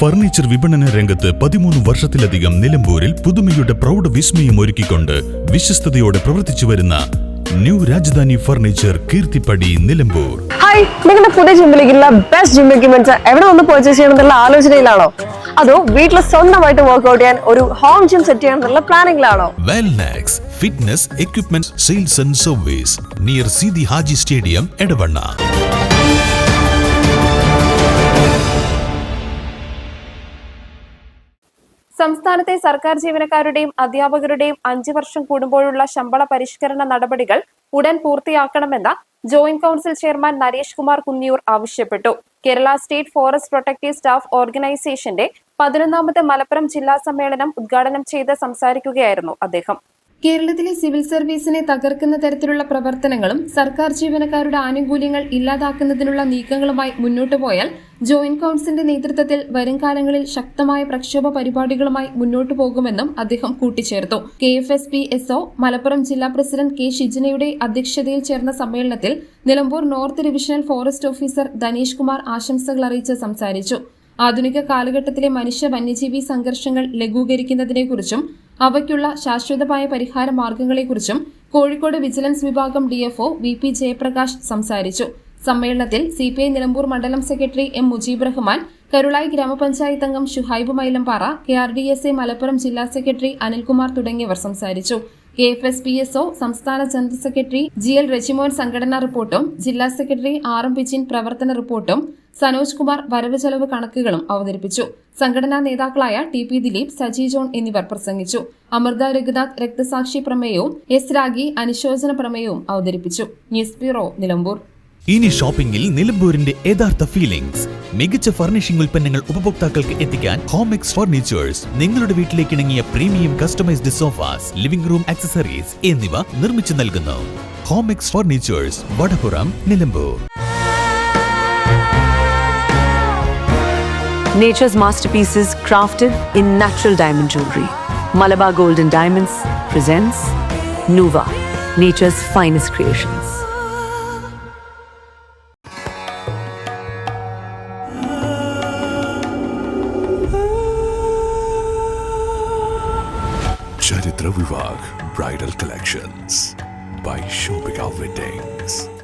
Furniture വിപണന രംഗത്ത് 13 വർഷത്തിലധികം നിലമ്പൂരിൽ പുതുമയുടെ പ്രൗഢ വിസ്മയം ഒരുക്കിക്കൊണ്ട് വിശ്വസ്തയോടെ പ്രവർത്തിച്ചു വരുന്ന new Rajdhani furniture Keerthippadi Nilambur. Hi, നിങ്ങളുടെ പുതിയ ജിമ്മിലേക്കുള്ള ബെസ്റ്റ് ജിം എക്യുപ്മെന്റ്സ് എവിടെ വന്ന് പർച്ചേസ് ചെയ്യണമെന്നുള്ള ആലോചനയിലാണോ? അതോ വീട്ടിൽ സ്വന്തമായിട്ട് വർക്ക്ഔട്ട് ചെയ്യാൻ ഒരു ഹോം ജിം സെറ്റ് ചെയ്യാനുള്ള പ്ലാനിംഗിലാണോ? Wellnex fitness equipment sales and service near Sidi Haji stadium Edavanna. സംസ്ഥാനത്തെ സർക്കാർ ജീവനക്കാരുടെയും അധ്യാപകരുടെയും 5 വർഷം കൂടുമ്പോഴുള്ള ശമ്പള പരിഷ്കരണ നടപടികൾ ഉടൻ പൂർത്തിയാക്കണമെന്ന് joint council chairman Naresh Kumar Kunniyur ആവശ്യപ്പെട്ടു. Kerala state forest protective staff ഓർഗനൈസേഷന്റെ 11ാമത് മലപ്പുറം ജില്ലാ സമ്മേളനം ഉദ്ഘാടനം ചെയ്ത് സംസാരിക്കുകയായിരുന്നു അദ്ദേഹം. കേരളത്തിലെ സിവിൽ സർവീസിനെ തകർക്കുന്ന തരത്തിലുള്ള പ്രവർത്തനങ്ങളും സർക്കാർ ജീവനക്കാരുടെ ആനുകൂല്യങ്ങൾ ഇല്ലാതാക്കുന്നതിനുള്ള നീക്കങ്ങളുമായി മുന്നോട്ടു പോയാൽ ജോയിന്റ് കൌൺസിലിന്റെ നേതൃത്വത്തിൽ വരും കാലങ്ങളിൽ ശക്തമായ പ്രക്ഷോഭ പരിപാടികളുമായി മുന്നോട്ടു പോകുമെന്നും അദ്ദേഹം കൂട്ടിച്ചേർത്തു. KFSPSO മലപ്പുറം ജില്ലാ പ്രസിഡന്റ് K. ഷിജിനയുടെ അധ്യക്ഷതയിൽ ചേർന്ന സമ്മേളനത്തിൽ Nilambur north divisional forest officer Dhanesh Kumar ആശംസകൾ അറിയിച്ച് സംസാരിച്ചു. ആധുനിക കാലഘട്ടത്തിലെ മനുഷ്യ വന്യജീവി സംഘർഷങ്ങൾ ലഘൂകരിക്കുന്നതിനെക്കുറിച്ചും അവയ്ക്കുള്ള ശാശ്വതമായ പരിഹാര മാർഗങ്ങളെക്കുറിച്ചും കോഴിക്കോട് വിജിലൻസ് വിഭാഗം DFO VP ജയപ്രകാശ് സംസാരിച്ചു. സമ്മേളനത്തിൽ CPI നിലമ്പൂർ മണ്ഡലം സെക്രട്ടറി M. മുജീബ് റഹ്മാൻ, കരുളായി ഗ്രാമപഞ്ചായത്ത് അംഗം ഷുഹൈബ് മൈലമ്പാറ, KRDSA മലപ്പുറം ജില്ലാ സെക്രട്ടറി അനിൽകുമാർ തുടങ്ങിയവർ സംസാരിച്ചു. KFSPSO സംസ്ഥാന ജനറൽ സെക്രട്ടറി GL റെജിമോൻ സംഘടനാ റിപ്പോർട്ടും ജില്ലാ സെക്രട്ടറി RM പിജിൻ പ്രവർത്തന റിപ്പോർട്ടും സനോജ് കുമാർ വരവ് ചെലവ് കണക്കുകളും അവതരിപ്പിച്ചു. സംഘടനാ നേതാക്കളായ TP ദിലീപ്, സജി ജോൺ എന്നിവർ പ്രസംഗിച്ചു. അമൃത രഘുനാഥ് രക്തസാക്ഷി പ്രമേയവും S. രാഗി അനുശോചന പ്രമേയവും അവതരിപ്പിച്ചു. News bureau, Nilambur. ഇനി ഷോപ്പിംഗിൽ നിലമ്പൂരിന്റെ യഥാർത്ഥ ഫീലിംഗ്സ്. മികച്ച ഫർണിഷിംഗ് ഉൽപ്പന്നങ്ങൾ ഉപഭോക്താക്കൾക്ക് എത്തിക്കാൻ ഹോമെക്സ് ഫർണിച്ചേഴ്സ് നിങ്ങളുടെ വീട്ടിലേക്ക് ഇണങ്ങിയ premium customised sofas, living room accessories എന്നിവ നിർമ്മിച്ചു നൽകുന്നു. Homex furnitures, Vadapuram, Nilambur. Nature's masterpieces crafted in natural diamond jewelry. Malabar Gold and Diamonds presents Nuva, nature's finest creations. Charitra Vivag Bridal Collections by Shobhika Weddings.